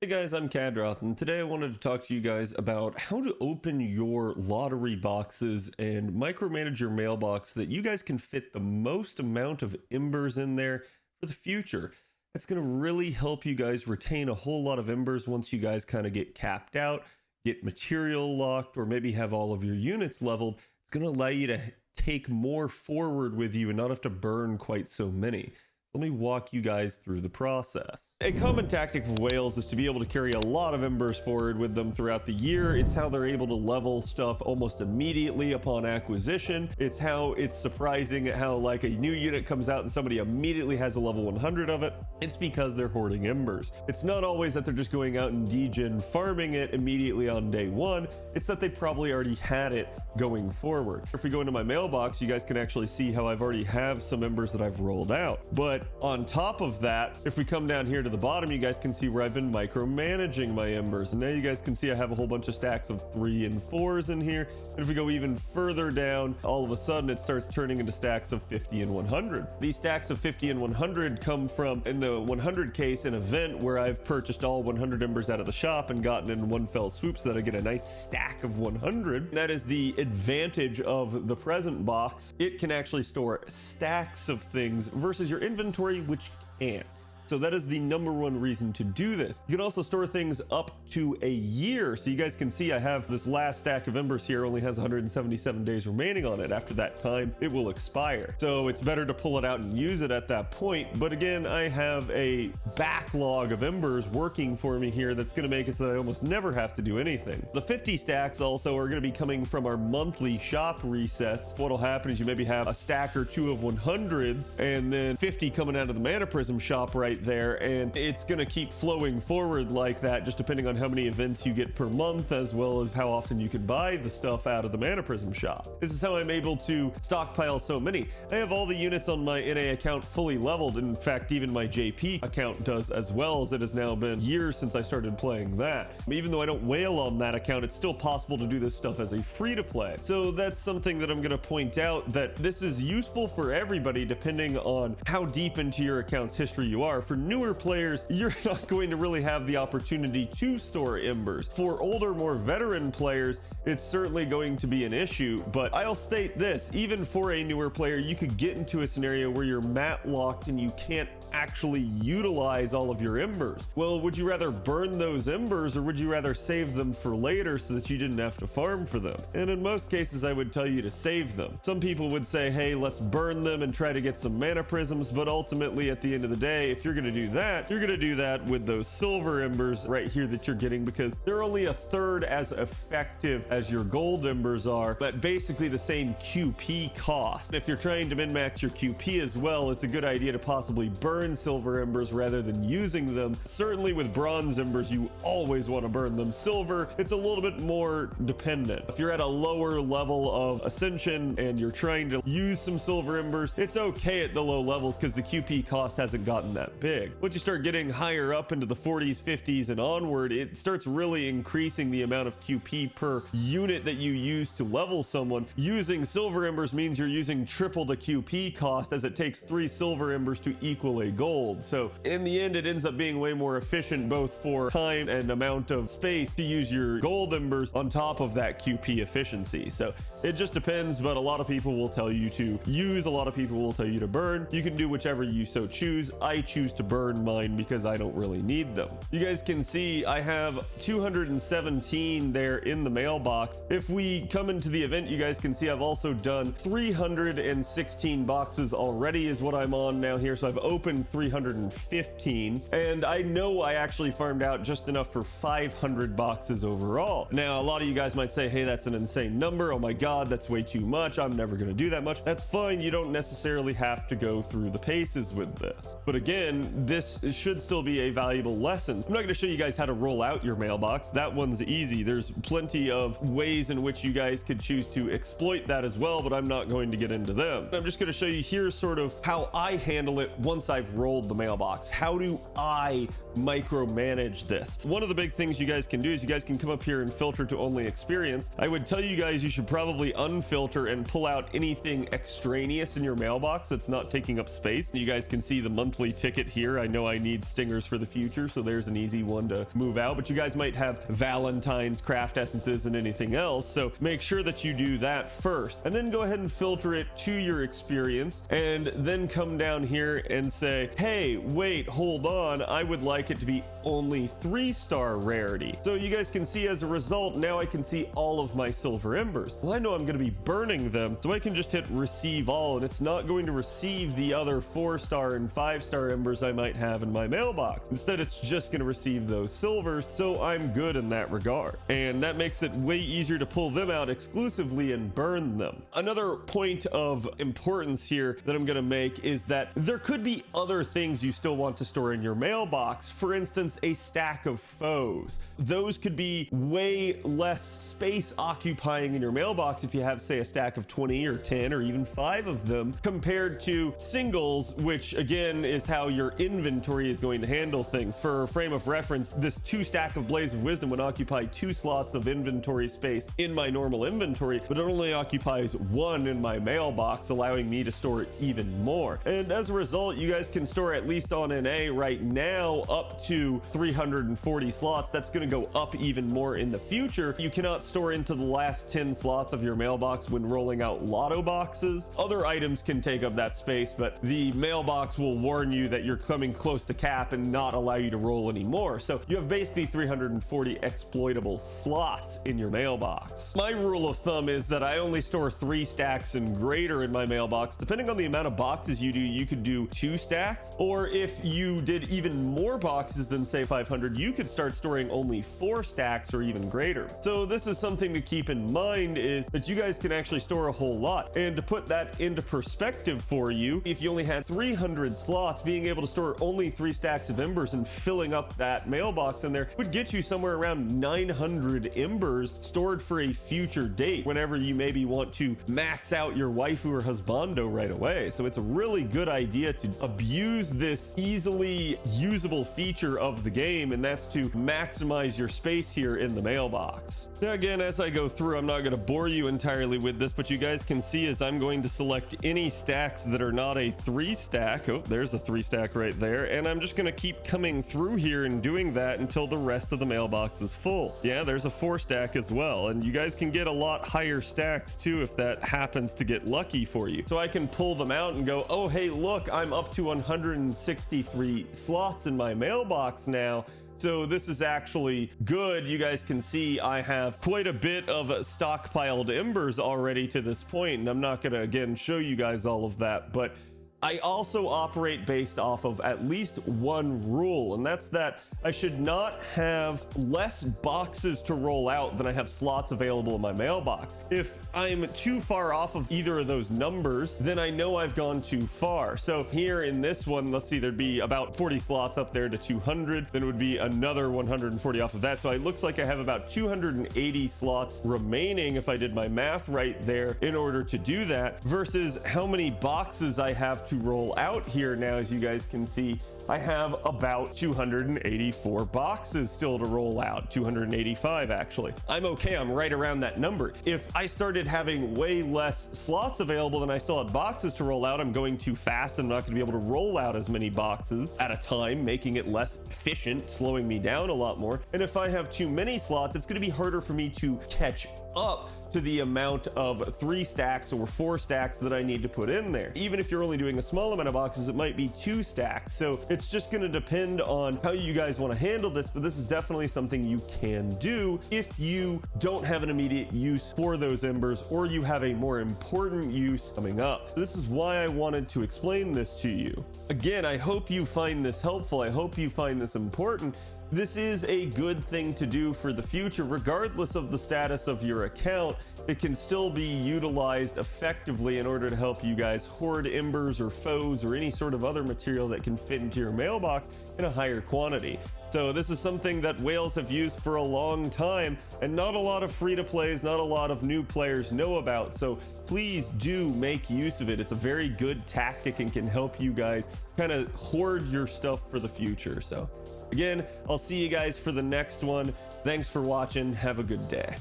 Hey guys, I'm Khadroth, and today I wanted to talk to you guys about how to open your lottery boxes and micromanage your mailbox so that you guys can fit the most amount of embers in there for the future. That's going to really help you guys retain a whole lot of embers once you guys kind of get capped out, get material locked, or maybe have all of your units leveled. It's going to allow you to take more forward with you and not have to burn quite so many. Let me walk you guys through the process. A common tactic of whales is to be able to carry a lot of embers forward with them throughout the year. It's how they're able to level stuff almost immediately upon acquisition. It's how it's surprising how like a new unit comes out and somebody immediately has a level 100 of it. It's because they're hoarding embers. It's not always that they're just going out and degen farming it immediately on day one. It's that they probably already had it going forward. If we go into my mailbox, you guys can actually see how I've already have some embers that I've rolled out. But on top of that, if we come down here to the bottom, you guys can see where I've been micromanaging my embers. And now you guys can see I have a whole bunch of stacks of 3 and 4s in here. And if we go even further down, all of a sudden it starts turning into stacks of 50 and 100. These stacks of 50 and 100 come from, in the 100 case, an event where I've purchased all 100 embers out of the shop and gotten in one fell swoop so that I get a nice stack of 100. That is the advantage of the present box. It can actually store stacks of things versus your inventory, which can't. So that is the #1 reason to do this. You can also store things up to a year. So you guys can see I have this last stack of embers here only has 177 days remaining on it. After that time, it will expire. So it's better to pull it out and use it at that point. But again, I have a backlog of embers working for me here that's going to make it so that I almost never have to do anything. The 50 stacks also are going to be coming from our monthly shop resets. What'll happen is you maybe have a stack or 2 of 100s and then 50 coming out of the Mana Prism shop right there, and it's going to keep flowing forward like that, just depending on how many events you get per month, as well as how often you can buy the stuff out of the Mana Prism shop. This is how I'm able to stockpile so many. I have all the units on my NA account fully leveled. In fact, even my JP account does as well, as it has now been years since I started playing that. Even though I don't whale on that account, it's still possible to do this stuff as a free-to-play. So that's something that I'm going to point out, that this is useful for everybody depending on how deep into your account's history you are. For newer players, you're not going to really have the opportunity to store embers. For older, more veteran players, it's certainly going to be an issue, but I'll state this, even for a newer player, you could get into a scenario where you're mat locked and you can't actually utilize all of your embers. Well, would you rather burn those embers, or would you rather save them for later so that you didn't have to farm for them? And in most cases, I would tell you to save them. Some people would say, hey, let's burn them and try to get some mana prisms, but ultimately at the end of the day, if you're going to do that, you're going to do that with those silver embers right here that you're getting, because they're only 1/3 as effective as your gold embers are, but basically the same QP cost. If you're trying to min-max your QP as well, it's a good idea to possibly burn silver embers rather than using them. Certainly with bronze embers, you always want to burn them. Silver, it's a little bit more dependent. If you're at a lower level of ascension and you're trying to use some silver embers, it's okay at the low levels because the QP cost hasn't gotten that big. Once you start getting higher up into the 40s, 50s, and onward, it starts really increasing the amount of QP per unit that you use to level someone. Using silver embers means you're using triple the QP cost, as it takes 3 silver embers to equal a gold. So in the end, it ends up being way more efficient, both for time and amount of space, to use your gold embers on top of that QP efficiency. So it just depends, but a lot of people will tell you to use, a lot of people will tell you to burn. You can do whichever you so choose. I choose to burn mine because I don't really need them. You guys can see I have 217 there in the mailbox. If we come into the event, you guys can see I've also done 316 boxes already is what I'm on now here. So I've opened 315, and I know I actually farmed out just enough for 500 boxes overall. Now, a lot of you guys might say, hey, that's an insane number. Oh my God, that's way too much. I'm never going to do that much. That's fine. You don't necessarily have to go through the paces with this. But again, this should still be a valuable lesson. I'm not going to show you guys how to roll out your mailbox. That one's easy. There's plenty of ways in which you guys could choose to exploit that as well, but I'm not going to get into them. I'm just going to show you here sort of how I handle it once I've rolled the mailbox. How do I micromanage this. One of the big things you guys can do is you guys can come up here and filter to only experience. I would tell you guys you should probably unfilter and pull out anything extraneous in your mailbox that's not taking up space. You guys can see the monthly ticket here. I know I need stingers for the future, so there's an easy one to move out, but you guys might have Valentine's, craft essences, and anything else, so make sure that you do that first, and then go ahead and filter it to your experience, and then come down here and say, hey, wait, hold on, I would like it to be only 3-star rarity. So you guys can see as a result, now I can see all of my silver embers. Well, I know I'm going to be burning them, so I can just hit receive all, and it's not going to receive the other 4-star and 5-star embers I might have in my mailbox. Instead, it's just going to receive those silvers, so I'm good in that regard. And that makes it way easier to pull them out exclusively and burn them. Another point of importance here that I'm going to make is that there could be other things you still want to store in your mailbox. For instance, a stack of fous. Those could be way less space occupying in your mailbox if you have, say, a stack of 20 or 10 or even 5 of them, compared to singles, which again is how your inventory is going to handle things. For a frame of reference, this 2 stack of Blaze of Wisdom would occupy 2 slots of inventory space in my normal inventory, but it only occupies 1 in my mailbox, allowing me to store even more. And as a result, you guys can store, at least on NA right now, up to 340 slots. That's going to go up even more in the future. You cannot store into the last 10 slots of your mailbox when rolling out Lotto boxes. Other items can take up that space, but the mailbox will warn you that you're coming close to cap and not allow you to roll anymore. So you have basically 340 exploitable slots in your mailbox. My rule of thumb is that I only store 3 stacks and greater in my mailbox. Depending on the amount of boxes you do, you could do 2 stacks, or if you did even more boxes than, say, 500, you could start storing only 4 stacks or even greater. So this is something to keep in mind, is that you guys can actually store a whole lot. And to put that into perspective for you, if you only had 300 slots, being able to store only 3 stacks of embers and filling up that mailbox in there would get you somewhere around 900 embers stored for a future date whenever you maybe want to max out your waifu or husbando right away. So it's a really good idea to abuse this easily usable feature of the game, and that's to maximize your space here in the mailbox. Now again, as I go through, I'm not going to bore you entirely with this, but you guys can see as I'm going to select any stacks that are not a 3 stack. Oh, there's a 3 stack right there. And I'm just going to keep coming through here and doing that until the rest of the mailbox is full. Yeah, there's a 4 stack as well. And you guys can get a lot higher stacks too if that happens to get lucky for you. So I can pull them out and go, oh, hey, look, I'm up to 163 slots in my mailbox now. So this is actually good. You guys can see I have quite a bit of stockpiled embers already to this point, and I'm not going to again show you guys all of that, but I also operate based off of at least one rule, and that's that I should not have less boxes to roll out than I have slots available in my mailbox. If I'm too far off of either of those numbers, then I know I've gone too far. So here in this one, let's see, there'd be about 40 slots up there to 200. Then it would be another 140 off of that. So it looks like I have about 280 slots remaining if I did my math right there in order to do that, versus how many boxes I have to roll out here now. As you guys can see, I have about 284 boxes still to roll out, 285 actually. I'm okay, I'm right around that number. If I started having way less slots available than I still had boxes to roll out, I'm going too fast. I'm not going to be able to roll out as many boxes at a time, making it less efficient, slowing me down a lot more. And if I have too many slots, it's going to be harder for me to catch up to the amount of 3 stacks or 4 stacks that I need to put in there. Even if you're only doing a small amount of boxes, it might be 2 stacks. So it's just going to depend on how you guys want to handle this, but this is definitely something you can do if you don't have an immediate use for those embers, or you have a more important use coming up. This is why I wanted to explain this to you. Again, I hope you find this helpful. I hope you find this important. This is a good thing to do for the future, regardless of the status of your account. It can still be utilized effectively in order to help you guys hoard embers or fous or any sort of other material that can fit into your mailbox in a higher quantity. So this is something that whales have used for a long time, and not a lot of free-to-plays, not a lot of new players know about. So please do make use of it. It's a very good tactic and can help you guys kind of hoard your stuff for the future. So again, I'll see you guys for the next one. Thanks for watching. Have a good day.